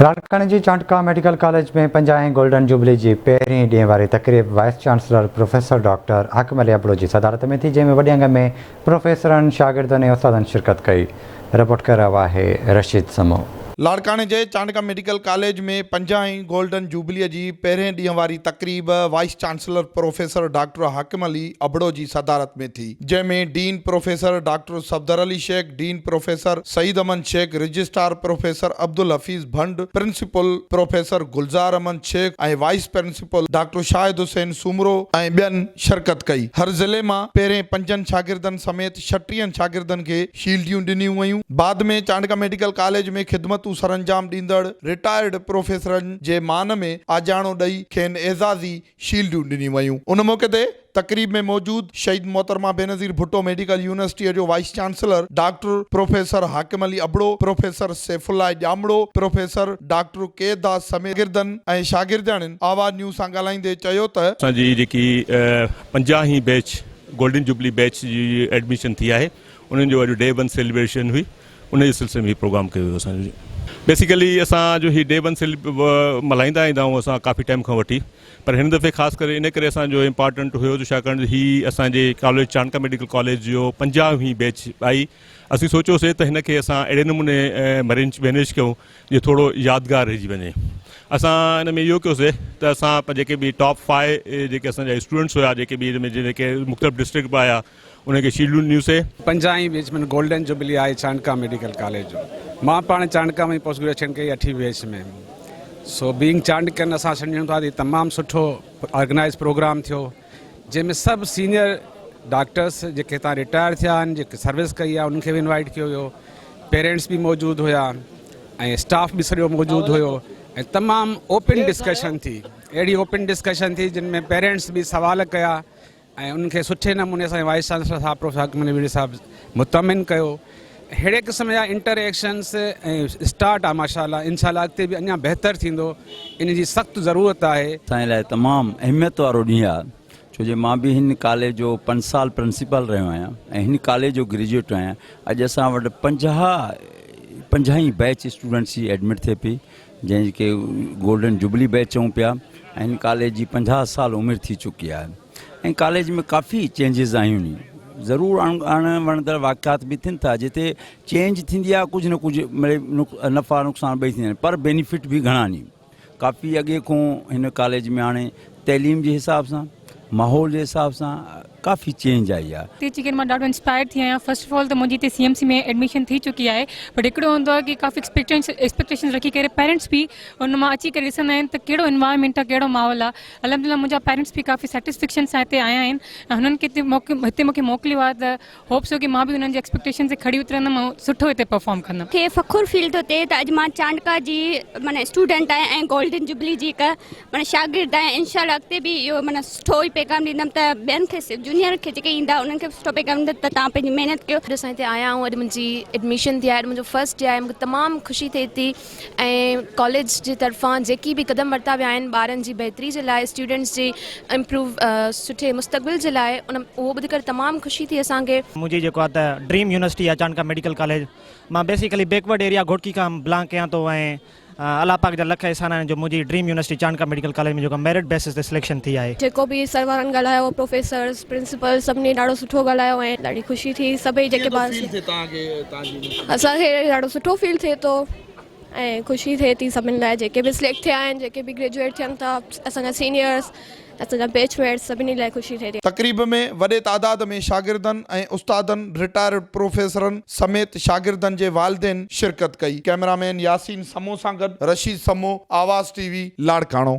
लाड़काने जी चांटका medical college में 50 golden jubilee जी पहिरीं ॾींहं वारी तक़रीब vice chancellor professor doctor Hakim Ali Abro जी सदारत में थी, जंहिंमें वॾे अंग में प्रोफेसरनि शागिर्दनि ऐं उस्तादनि शिरकत कई। रिपोर्ट कर रहा है रशीद समो। लाड़काने जे चांटका मेडिकल कॉलेज में 50 गोल्डन जुबली जी पहिरें ॾींहं वारी तक़रीब vice chancellor professor doctor Hakim Ali Abro जी सदारत में थी, जंहिंमें dean professor doctor Safdar Ali Shaikh, dean professor Saeed Aman Shaikh, registrar professor Abdul Hafeez Bhand, principal professor Gulzar Ahmed Shaikh ऐं vice principal doctor Shahid Hussain Soomro ऐं ॿियनि शिरकत कई। हर ज़िले मां पहिरें 5 शागिर्दनि समेत 36 शागिर्दनि खे शील्डियूं ॾिनियूं वयूं। बाद में चांटका मेडिकल कॉलेज में ख़िदमत सरंजाम ॾींदड़ रिटायर्ड प्रोफेसरनि जे मान में आजाणो ॾेई खेनि एज़ाज़ी शील्डियूं ॾिनियूं वयूं। उन मौक़े ते तकरीब में मौजूद शहीद मोहतरमा बेनज़ीर भुट्टो मेडिकल यूनिवर्सिटी जो vice chancellor doctor professor Hakim Ali Abro, professor Saifullah Jamro, professor doctor K Das समेत गिरदन ऐं शागिर्दनि आवाज़ न्यूज़ सां ॻाल्हाईंदे चयो त असांजी जेकी 50 बैच गोल्डन जुबली बैच जी एडमिशन थी आहे, उन्हनि जो अॼु डे 1 सेलिब्रेशन हुई। उन जे सिलसिले में प्रोग्राम कयो वियो असांजो। बेसिकली असां जो ही डे 1 मल्हाईंदा ईंदा आहियूं असां काफ़ी टाइम खां वठी, पर हिन दफ़े ख़ासि करे इन करे असांजो इम्पॉर्टेंट हुयो छाकाणि ही असांजे कॉलेज चांटका मेडिकल कॉलेज जो 50वीं बैच आई। असीं सोचियोसीं त हिन खे असां अहिड़े नमूने मैनेज कयूं जो थोरो यादगार रहिजी वञे। असां हिन में इहो कयोसीं त असां जेके बि टॉप 5 जेके असांजा स्टूडेंट्स हुआ, जेके बि में जेके मुख़्तलिफ़ डिस्ट्रिक्ट में आया, उनखे शील्डियूं ॾिनियूंसीं। 50 बैच में गोल्डन जुबली आहे चांटका मेडिकल कॉलेज जो। मां पाण चांटका में पोस्ट ग्रेजुएशन कई 8वीं बैच में। सो बीइंग चांटकन असां सम्झूं था तमामु सुठो ऑर्गेनाइज़ प्रोग्राम थियो, जंहिंमें सभु सीनियर डॉक्टर्स जेके हितां रिटायर थिया आहिनि, जेके सर्विस कई आहे, उन्हनि खे बि इनवाइट कयो वियो। पेरेंट्स बि मौजूदु हुया ऐं स्टाफ बि सॼो मौजूदु हुयो ऐं तमामु ओपन डिस्कशन थी। अहिड़ी ओपन डिस्कशन थी जिन में पेरेंट्स बि सवाल कया ऐं उनखे सुठे नमूने असांजे वाइस चांसलर साहब प्रोफेसर हाकिम अली अबड़ो साहब मुतमिन कयो। अहिड़े क़िस्म जा इंटरेक्शन्स ऐं स्टार्ट आहे माशाल्लाह। इंशाल्लाह अॻिते बि अञा बहितर थींदो, इन जी सख़्तु ज़रूरत आहे। असांजे लाइ तमामु अहमियत वारो ॾींहुं आहे, छो जो मां बि हिन कॉलेज जो 5 साल प्रिंसिपल रहियो आहियां ऐं हिन कॉलेज जो ग्रेजुएट आहियां। अॼु असां वटि 50 बैच स्टूडेंट्स जी एडमिट थिए पई, जंहिंखे गोल्डन जुबली बैच चऊं पिया। ऐं हिन कॉलेज जी 50 साल उमिरि थी चुकी आहे ऐं कॉलेज में काफ़ी चेंजिस आयूं आहिनि। ज़रूरु आणण वणंदड़ वाक़ियात बि थियनि था, जिते चेंज थींदी आहे कुझु न कुझु नफ़ा नुक़सान ॿई थींदा आहिनि, पर बेनिफिट बि घणा आहिनि। काफ़ी अॻे खां हिन कॉलेज में हाणे तइलीम जे हिसाब सां, माहौल जे हिसाब सां काफ़ी चेंज आई आहे। हिते अची मां ॾाढो इंस्पायर थी आहियां। फर्स्ट ऑफ ऑल त मुंहिंजी हिते CMC में एडमिशन थी चुकी आहे, बट हिकिड़ो हूंदो आहे कि काफ़ी एक्सपेक्टेशन रखी करे पेरेंट्स बि उन मां अची करे ॾिसंदा आहिनि त कहिड़ो इन्वायरमेंट आहे, कहिड़ो माहौल आहे। अल्हम्दुलिल्लाह मुंहिंजा पेरेंट्स बि काफ़ी सेटिस्फेक्शन सां हिते आया आहिनि ऐं हुननि खे हिते मूंखे मोकिलियो आहे, त होप्स हो कि मां बि हुननि जी एक्सपेक्टेशन से खड़ी उतरंदमि ऐं सुठो हिते परफॉर्म कंदमि। मूंखे फ़ख़ुरु फील थो थिए त अॼु मां चांटका जी माना स्टूडेंट आहियां ऐं गोल्डन जुबली जी हिकु माना शागिर्द आहियां। इंशाल्लाह अॻिते बि इहो माना सुठो ई पैगाम ॾींदमि त ॿियनि खे जूनियर खे जेके ईंदा उन्हनि खे सुठो पैगाम ॾींदमि त तव्हां पंहिंजी महिनत कयो। असां हिते आया आहियूं, अॼु मुंहिंजी एडमिशन थी आहे, अॼु मुंहिंजो फर्स्ट डे आहे। मूंखे तमामु ख़ुशी थिए थी ऐं कॉलेज जी तरफ़ां जेकी बि क़दम वरिता विया आहिनि ॿारनि जी बहितरी जे लाइ, स्टूडेंट्स जी इम्प्रूव सुठे मुस्तक़बिल जे लाइ, उहो ॿुधी करे तमामु ख़ुशी थी असांखे। मुंहिंजी जेको आहे त ड्रीम यूनिवर्सिटी आहे चांटका मेडिकल कॉलेज। मां बेसिकली बैकवर्ड एरिया घोटकी खां बिलोंग कयां थो ऐं अल्लाह पाक जा लख एहसान आहिनि जो मुंहिंजी ड्रीम यूनिवर्सिटी चांटका मेडिकल कॉलेज में जेको मेरिट बेसिस ते सिलेक्शन थी आहे। जेको बि सरवारनि ॻाल्हायो, प्रोफेसर्स, प्रिंसिपल, सभिनी ॾाढो सुठो ॻाल्हायो ऐं ॾाढी ख़ुशी थी। सभई जेके ॿार असांखे ॾाढो सुठो फील थिए थो ऐं ख़ुशी थिए थी सभिनि लाइ, जेके बि सिलेक्ट थिया आहिनि, जेके बि ग्रेजुएट थियनि था, असांजा सीनियर्स, असांजा बैचमेट्स, सभिनी लाइ ख़ुशी थिए थी। तक़रीब में वॾे तादाद में शागिर्दनि ऐं उस्तादनि, रिटायर्ड प्रोफेसरनि समेत शागिर्दनि जे वालिदैन शिरकत कई। कैमरामैन यासीन समो सां गॾु रशीद समो, आवाज़ TV, लाड़काणो।